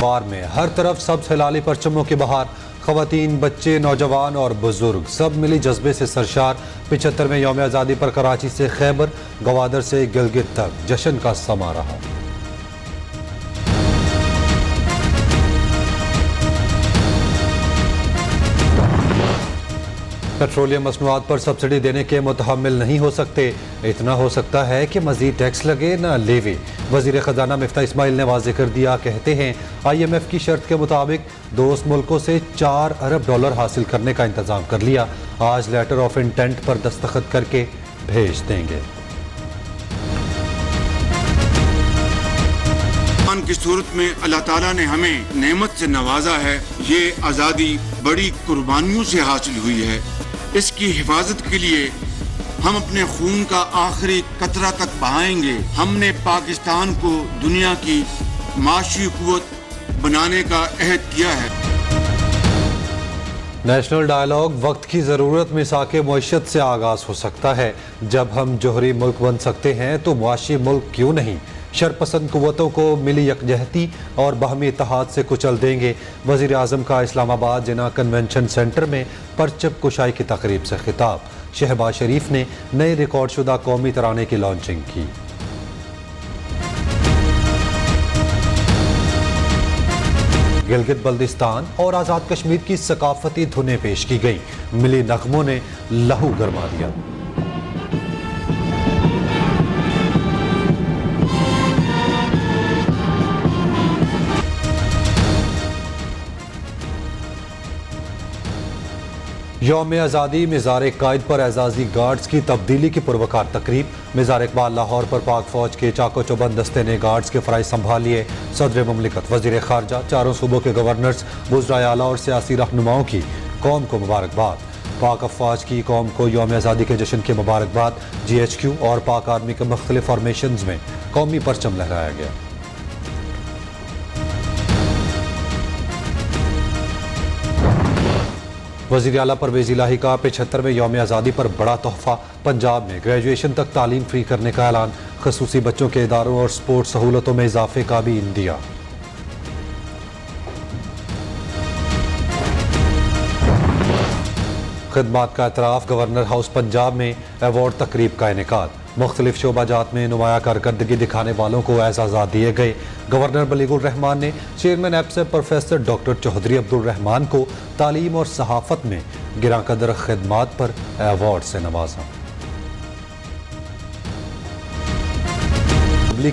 बार में हर तरफ सब्ज हिलाली परचमों की बहार। ख़वातीन, बच्चे, नौजवान और बुजुर्ग सब मिली जज्बे से सरशार। 75वें यौम आज़ादी पर कराची से खैबर, गवादर से गिलगित तक जश्न का समा रहा। पेट्रोलियम मसनूआत पर सब्सिडी देने के मुतहम्मिल नहीं हो सकते। इतना हो सकता है कि मजीद टैक्स लगे ना लेवी। वजीर खजाना मिफ्ता इस्माइल ने वाज़ेह कर दिया। कहते हैं IMF की शर्त के मुताबिक दोस्त मुल्कों से $4 अरब हासिल करने का इंतजाम कर लिया। आज लेटर ऑफ इंटेंट पर दस्तखत करके भेज देंगे। की सूरत में अल्लाह ताला ने हमें नेमत से नवाजा है। ये आज़ादी बड़ी कुर्बानियों से हासिल हुई है। इसकी हिफाजत के लिए हम अपने खून का आखिरी कतरा तक बहाएंगे। हमने पाकिस्तान को दुनिया की माशी कुव्वत बनाने का अहद किया है। नेशनल डायलॉग वक्त की ज़रूरत मिसाक मुआशत से आगाज़ हो सकता है। जब हम जोहरी मुल्क बन सकते हैं तो मुआशी मुल्क क्यों नहीं। शरपसंद कुव्वतों को मिली यकजहती और बाहमी इत्तेहाद से कुचल देंगे। वज़ीर आज़म का इस्लामाबाद जिना कन्वेंशन सेंटर में परचम कुशाई की तकरीब से खिताब। शहबाज शरीफ ने नए रिकॉर्ड शुदा कौमी तराने की लॉन्चिंग की। गिलगित बल्दिस्तान और आज़ाद कश्मीर की सकाफती धुनें पेश की गई। मिली नगमों ने लहू गरमा दिया। यौम आज़ादी मिज़ार कायद पर एजाजी गार्ड्स की तब्दीली की पुरवकार तकरीब। मिज़ार इकबाल लाहौर पर पाक फौज के चाको चौबंद दस्ते ने गार्ड्स के फ़राइज़ संभाल लिए। सदर ममलिकत, वज़ीर ख़ारजा, चारों सूबों के गवर्नर्स, वुज़राए आला और सियासी रहनुमाओं की कौम को मुबारकबाद। पाक अफ़वाज की कौम को यौम आज़ादी के जश्न की मुबारकबाद। GHQ और पाक आर्मी के मुख्तलिफ फॉर्मेशंस में कौमी परचम लहराया गया। वज़ीर आला परवेज़ इलाही का 75वें यौम आज़ादी पर बड़ा तोहफ़ा। पंजाब में ग्रेजुएशन तक तालीम फ्री करने का ऐलान। ख़ुसूसी बच्चों के इदारों और स्पोर्ट्स सहूलतों में इजाफे का भी इंदिया। खिदमात का एतराफ़। गवर्नर हाउस पंजाब में एवॉर्ड तकरीब का इनेकाद। मुख्तलिफ शोबाजात में नुमाया कारकर्दगी दिखाने वालों को एजाज़ात दिए गए। गवर्नर बलीगुर रहमान ने चेयरमैन एप्से प्रोफेसर डॉक्टर चौधरी अब्दुल रहमान को तालीम और सहाफ़त में गिरां कदर खिदमात पर एवॉर्ड से नवाजा।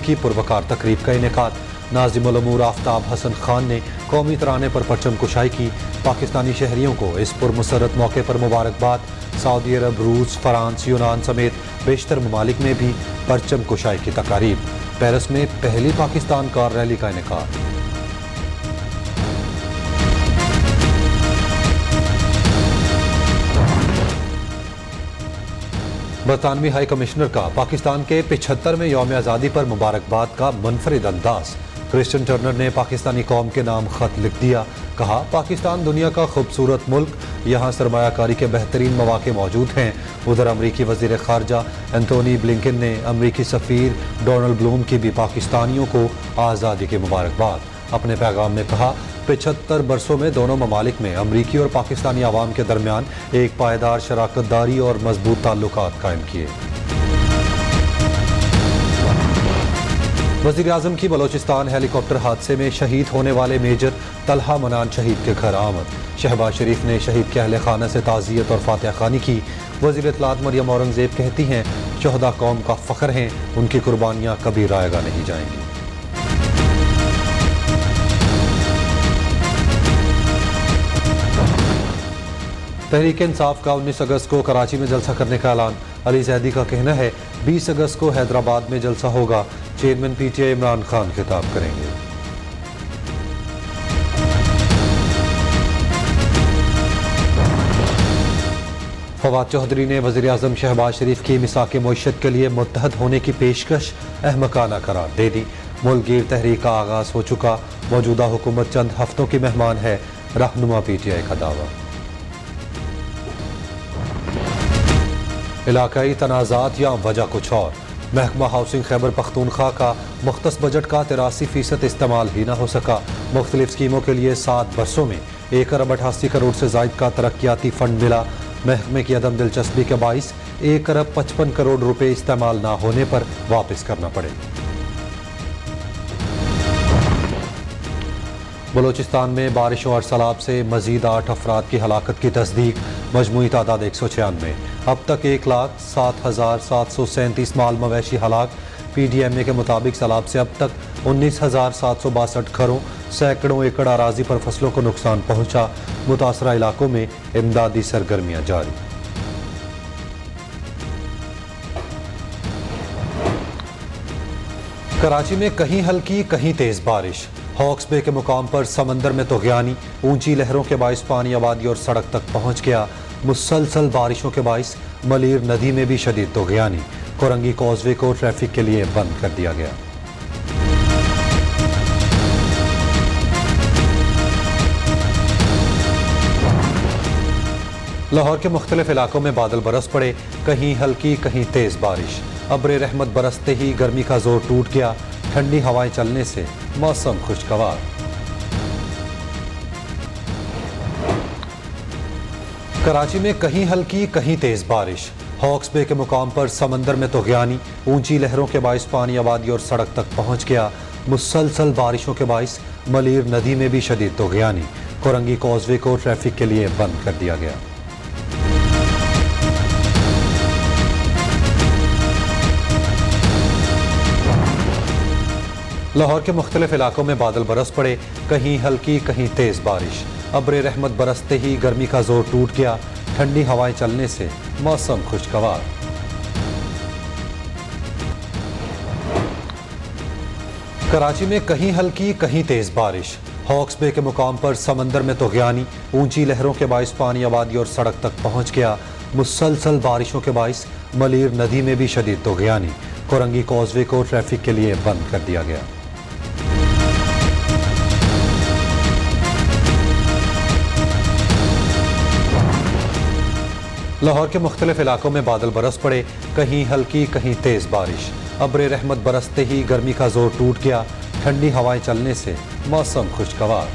की पुरवकार तकरीब का इनेकाद। नाज़िमुल उमूर आफ्ताब हसन खान ने कौमी तराने पर परचम कुशाई की। पाकिस्तानी शहरियों को इस पुरमसरत मौके पर मुबारकबाद। सऊदी अरब, रूस, फ्रांस, यूनान समेत बेशतर ममालिक में भी परचम कुशाई की तकारीब। पेरिस में पहली पाकिस्तान कार रैली का इनेकाद। बरतानवी हाई कमिश्नर का पाकिस्तान के 75वें यौम आज़ादी पर मुबारकबाद का मुनफरिद अंदाज। क्रिश्चियन टर्नर ने पाकिस्तानी कौम के नाम खत लिख दिया। कहा, पाकिस्तान दुनिया का खूबसूरत मुल्क, यहाँ सरमायाकारी के बेहतरीन मौके मौजूद हैं। उधर अमरीकी वज़ीर ख़ारजा एंथोनी ब्लिंकन ने अमरीकी सफ़ीर डोनाल्ड ब्लूम की भी पाकिस्तानियों को आज़ादी की मुबारकबाद। अपने पैगाम में कहा, 75 बरसों में दोनों ममालिक में अमरीकी और पाकिस्तानी आवाम के दरमियान एक पायदार शराकतदारी और मजबूत ताल्लुकात कायम किए। वज़ीर आज़म की बलोचिस्तान हेलीकॉप्टर हादसे में शहीद होने वाले मेजर तलहा मनान शहीद के घर आमद। शहबाज शरीफ ने शहीद के अहले खाना से ताज़ियत और फातिहा खानी की। वज़ीर इत्तलात मरियम औरंगज़ेब कहती हैं, शोहदा कौम का फ़ख्र हैं, उनकी कुर्बानियाँ कभी रायगा नहीं जाएंगी। तहरीक इंसाफ का 19 अगस्त को कराची में जलसा करने का ऐलान। अली जैदी का कहना है 20 अगस्त को हैदराबाद में जलसा होगा। चेयरमैन PTI इमरान खान खिताब करेंगे। फवाद चौधरी ने वज़ीर आज़म शहबाज शरीफ की मिसाक मुआशत के लिए मुत्तहद होने की पेशकश अहमकाना करार दे दी। मुल्क गिर तहरीक का आगाज़ हो चुका। मौजूदा हुकूमत चंद हफ्तों की मेहमान है, रहनुमा PTI का दावा। इलाकाई तनाज़ात या वजह कुछ और। محکمہ ہاؤسنگ خیبر پختونخوا کا مختص بجٹ کا 83% استعمال ہی نہ ہو سکا۔ مختلف اسکیموں کے لیے 7 برسوں میں 1 ارب 88 کروڑ سے زائد کا ترقیاتی فنڈ ملا۔ محکمے کی عدم دلچسپی کے باعث 1 ارب 55 کروڑ روپے استعمال نہ ہونے پر واپس کرنا پڑے۔ بلوچستان میں بارشوں اور سیلاب سے مزید 8 افراد کی ہلاکت کی تصدیق، مجموعی تعداد 196۔ اب تک 1,07,737 مال مویشی ہلاک۔ پی ڈی ایم اے کے مطابق سیلاب سے اب تک 19,762 گھروں، سینکڑوں ایکڑ اراضی پر فصلوں کو نقصان پہنچا۔ متاثرہ علاقوں میں امدادی سرگرمیاں جاری۔ کراچی میں کہیں ہلکی کہیں تیز بارش۔ ہاکس بے کے مقام پر سمندر میں طغیانی، اونچی لہروں کے باعث پانی آبادی اور سڑک تک پہنچ گیا۔ مسلسل بارشوں کے باعث ملیر ندی میں بھی شدید طغیانی، کورنگی کازوے کو ٹریفک کے لیے بند کر دیا گیا۔ لاہور کے مختلف علاقوں میں بادل برس پڑے، کہیں ہلکی کہیں تیز بارش۔ ابر رحمت برستے ہی گرمی کا زور ٹوٹ گیا، ٹھنڈی ہوائیں چلنے سے موسم خوشگوار۔ کراچی میں کہیں ہلکی کہیں تیز بارش۔ ہاکس بے کے مقام پر سمندر میں طغیانی، اونچی لہروں کے باعث پانی آبادی اور سڑک تک پہنچ گیا۔ مسلسل بارشوں کے باعث ملیر ندی میں بھی شدید طغیانی، کورنگی کازوے کو ٹریفک کے لیے بند کر دیا گیا۔ لاہور کے مختلف علاقوں میں بادل برس پڑے، کہیں ہلکی کہیں تیز بارش۔ ابر رحمت برستے ہی گرمی کا زور ٹوٹ گیا، ٹھنڈی ہوائیں چلنے سے موسم خوشگوار۔ کراچی میں کہیں ہلکی کہیں تیز بارش۔ ہاکس بے کے مقام پر سمندر میں طغیانی، اونچی لہروں کے باعث پانی آبادی اور سڑک تک پہنچ گیا۔ مسلسل بارشوں کے باعث ملیر ندی میں بھی شدید طغیانی، کورنگی کازوے کو ٹریفک کے لیے بند کر دیا گیا۔ لاہور کے مختلف علاقوں میں بادل برس پڑے، کہیں ہلکی کہیں تیز بارش۔ ابر رحمت برستے ہی گرمی کا زور ٹوٹ گیا، ٹھنڈی ہوائیں چلنے سے موسم خوشگوار۔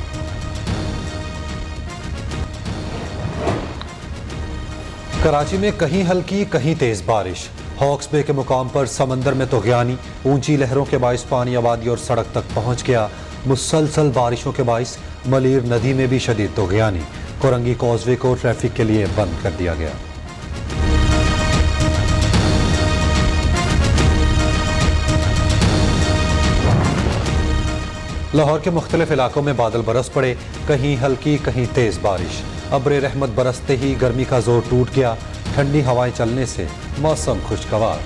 کراچی میں کہیں ہلکی کہیں تیز بارش۔ ہاکس بے کے مقام پر سمندر میں طغیانی، اونچی لہروں کے باعث پانی آبادی اور سڑک تک پہنچ گیا۔ مسلسل بارشوں کے باعث ملیر ندی میں بھی شدید طغیانی، کورنگی کازوے کو ٹریفک کے لیے بند کر دیا گیا۔ لاہور کے مختلف علاقوں میں بادل برس پڑے، کہیں ہلکی کہیں تیز بارش۔ ابر رحمت برستے ہی گرمی کا زور ٹوٹ گیا، ٹھنڈی ہوائیں چلنے سے موسم خوشگوار۔